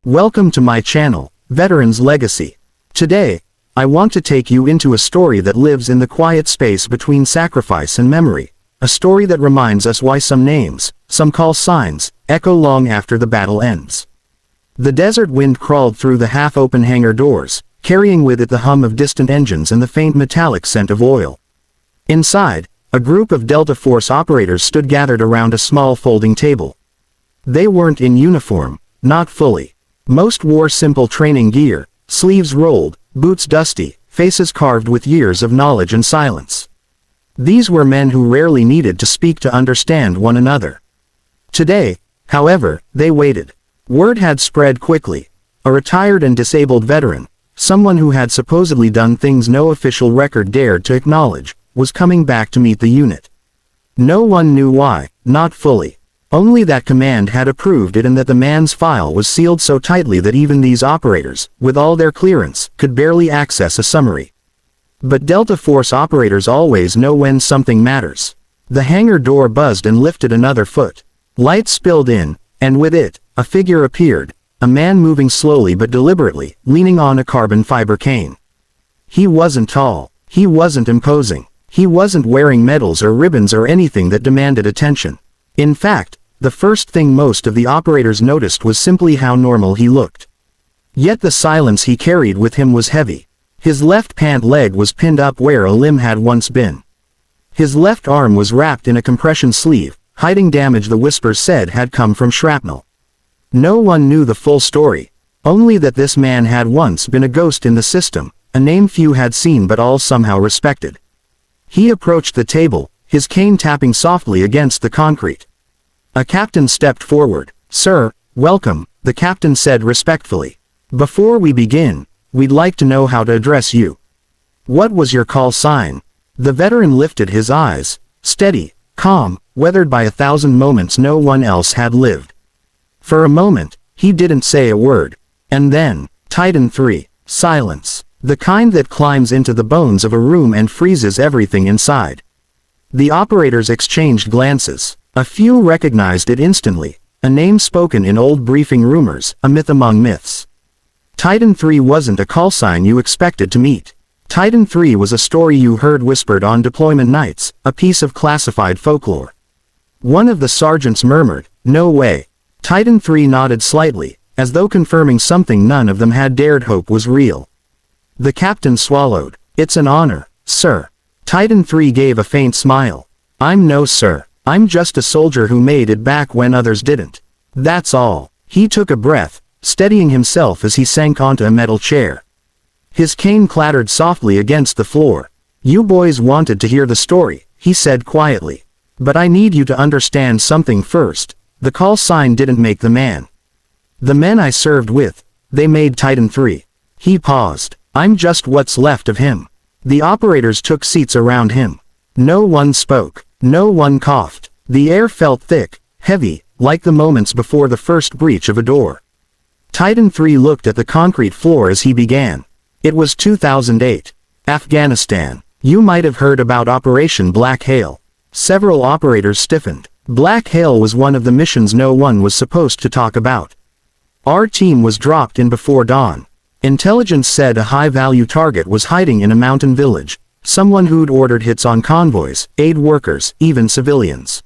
Welcome to my channel, Veterans Legacy. Today, I want to take you into a story that lives in the quiet space between sacrifice and memory. A story that reminds us why some names, some call signs, echo long after the battle ends. The desert wind crawled through the half-open hangar doors, carrying with it the hum of distant engines and the faint metallic scent of oil. Inside, a group of Delta Force operators stood gathered around a small folding table. They weren't in uniform, not fully. Most wore simple training gear, sleeves rolled, boots dusty, faces carved with years of knowledge and silence. These were men who rarely needed to speak to understand one another. Today, however, they waited. Word had spread quickly. A retired and disabled veteran, someone who had supposedly done things no official record dared to acknowledge, was coming back to meet the unit. No one knew why, not fully. Only that command had approved it and that the man's file was sealed so tightly that even these operators, with all their clearance, could barely access a summary. But Delta Force operators always know when something matters. The hangar door buzzed and lifted another foot. Light spilled in, and with it, a figure appeared, a man moving slowly but deliberately, leaning on a carbon fiber cane. He wasn't tall. He wasn't imposing. He wasn't wearing medals or ribbons or anything that demanded attention. In fact, the first thing most of the operators noticed was simply how normal he looked. Yet the silence he carried with him was heavy. His left pant leg was pinned up where a limb had once been. His left arm was wrapped in a compression sleeve, hiding damage the whispers said had come from shrapnel. No one knew the full story, only that this man had once been a ghost in the system, a name few had seen but all somehow respected. He approached the table, his cane tapping softly against the concrete. A captain stepped forward. "Sir, welcome," the captain said respectfully. "Before we begin, we'd like to know how to address you. What was your call sign?" The veteran lifted his eyes, steady, calm, weathered by 1,000 moments no one else had lived. For a moment, he didn't say a word. And then, Titan 3, silence. The kind that climbs into the bones of a room and freezes everything inside. The operators exchanged glances. A few recognized it instantly, a name spoken in old briefing rumors, a myth among myths. Titan 3 wasn't a call sign you expected to meet. Titan 3 was a story you heard whispered on deployment nights, a piece of classified folklore. One of the sergeants murmured, "No way." Titan 3 nodded slightly, as though confirming something none of them had dared hope was real. The captain swallowed. "It's an honor, sir." Titan 3 gave a faint smile. "I'm no sir. I'm just a soldier who made it back when others didn't. That's all." He took a breath, steadying himself as he sank onto a metal chair. His cane clattered softly against the floor. "You boys wanted to hear the story," he said quietly. "But I need you to understand something first. The call sign didn't make the man. The men I served with, they made Titan 3. He paused. "I'm just what's left of him." The operators took seats around him. No one spoke. No one coughed. The air felt thick, heavy, like the moments before the first breach of a door. Titan 3 looked at the concrete floor as he began. It was 2008. Afghanistan. You might have heard about Operation Black Hail. Several operators stiffened. Black Hail was one of the missions no one was supposed to talk about. Our team was dropped in before dawn. Intelligence said a high-value target was hiding in a mountain village, someone who'd ordered hits on convoys, aid workers, even civilians.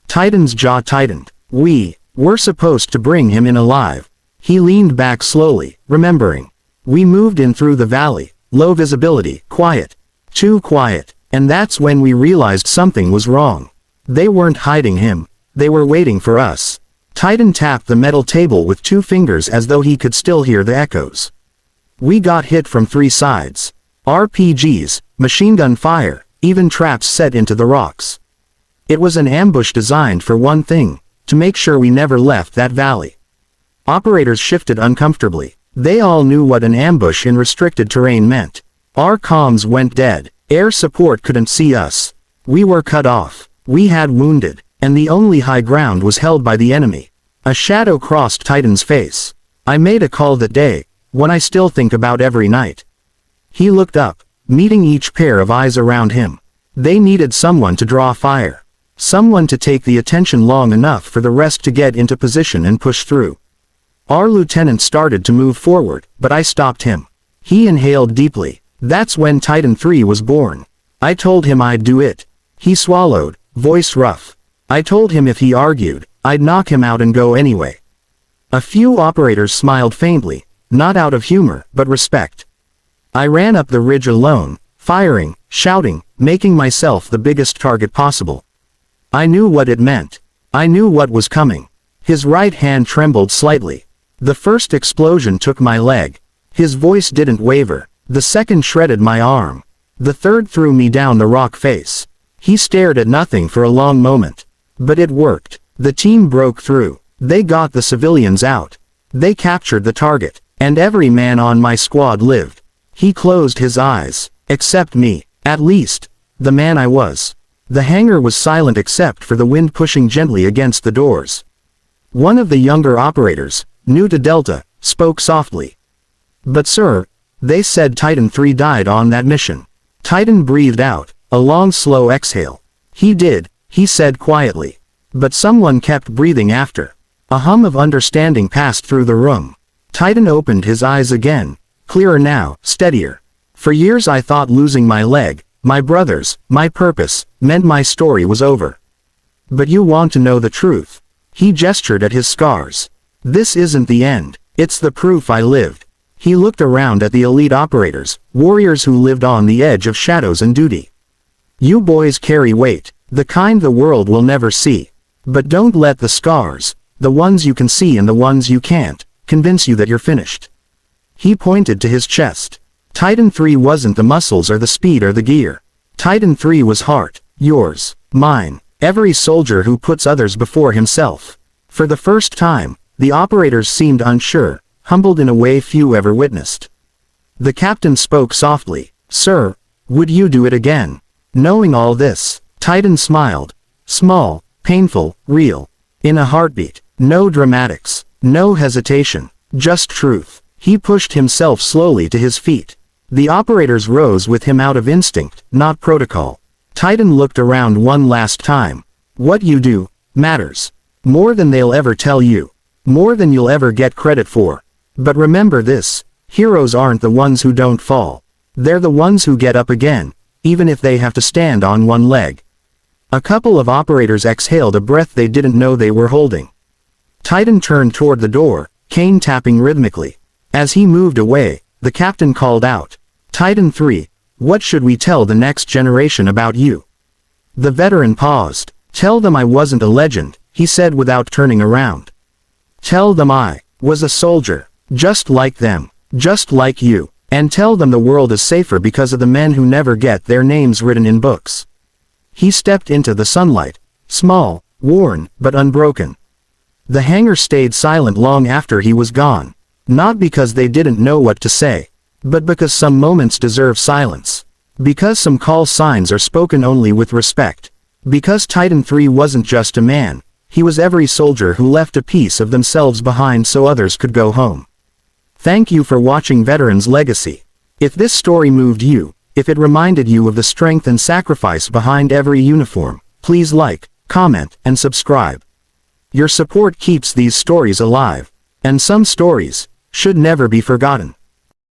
Titan's jaw tightened. We were supposed to bring him in alive. He leaned back slowly, remembering. We moved in through the valley, low visibility, quiet. Too quiet. And that's when we realized something was wrong. They weren't hiding him. They were waiting for us. Titan tapped the metal table with 2 fingers as though he could still hear the echoes. We got hit from 3 sides. RPGs, machine gun fire, even traps set into the rocks. It was an ambush designed for one thing, to make sure we never left that valley. Operators shifted uncomfortably. They all knew what an ambush in restricted terrain meant. Our comms went dead. Air support couldn't see us. We were cut off. We had wounded, and the only high ground was held by the enemy. A shadow crossed Titan's face. I made a call that day, one I still think about every night. He looked up, meeting each pair of eyes around him. They needed someone to draw fire. Someone to take the attention long enough for the rest to get into position and push through. Our lieutenant started to move forward, but I stopped him. He inhaled deeply. That's when Titan III was born. I told him I'd do it. He swallowed, voice rough. I told him if he argued, I'd knock him out and go anyway. A few operators smiled faintly, not out of humor, but respect. I ran up the ridge alone, firing, shouting, making myself the biggest target possible. I knew what it meant. I knew what was coming. His right hand trembled slightly. The first explosion took my leg. His voice didn't waver. The second shredded my arm. The third threw me down the rock face. He stared at nothing for a long moment. But it worked. The team broke through. They got the civilians out. They captured the target. And every man on my squad lived. He closed his eyes. Except me. At least, the man I was. The hangar was silent except for the wind pushing gently against the doors. One of the younger operators, new to Delta, spoke softly. But sir, they said Titan III died on that mission. Titan breathed out, a long slow exhale. He did, he said quietly. But someone kept breathing after. A hum of understanding passed through the room. Titan opened his eyes again, clearer now, steadier. For years I thought losing my leg, my brothers, my purpose, meant my story was over. But you want to know the truth. He gestured at his scars. This isn't the end, it's the proof I lived. He looked around at the elite operators, warriors who lived on the edge of shadows and duty. You boys carry weight, the kind the world will never see. But don't let the scars, the ones you can see and the ones you can't, convince you that you're finished. He pointed to his chest. Titan III wasn't the muscles or the speed or the gear. Titan III was heart, yours, mine, every soldier who puts others before himself. For the first time, the operators seemed unsure, humbled in a way few ever witnessed. The captain spoke softly. Sir, would you do it again? Knowing all this, Titan smiled. Small, painful, real. In a heartbeat. No dramatics. No hesitation. Just truth. He pushed himself slowly to his feet. The operators rose with him out of instinct, not protocol. Titan looked around one last time. What you do matters. More than they'll ever tell you. More than you'll ever get credit for. But remember this, heroes aren't the ones who don't fall. They're the ones who get up again, even if they have to stand on one leg. A couple of operators exhaled a breath they didn't know they were holding. Titan turned toward the door, cane tapping rhythmically. As he moved away, the captain called out, Titan III, what should we tell the next generation about you? The veteran paused. Tell them I wasn't a legend, he said without turning around. Tell them I was a soldier, just like them, just like you, and tell them the world is safer because of the men who never get their names written in books. He stepped into the sunlight, small, worn, but unbroken. The hangar stayed silent long after he was gone, not because they didn't know what to say, but because some moments deserve silence. Because some call signs are spoken only with respect. Because Titan III wasn't just a man, he was every soldier who left a piece of themselves behind so others could go home. Thank you for watching Veterans Legacy. If this story moved you, if it reminded you of the strength and sacrifice behind every uniform, please like, comment, and subscribe. Your support keeps these stories alive. And some stories should never be forgotten.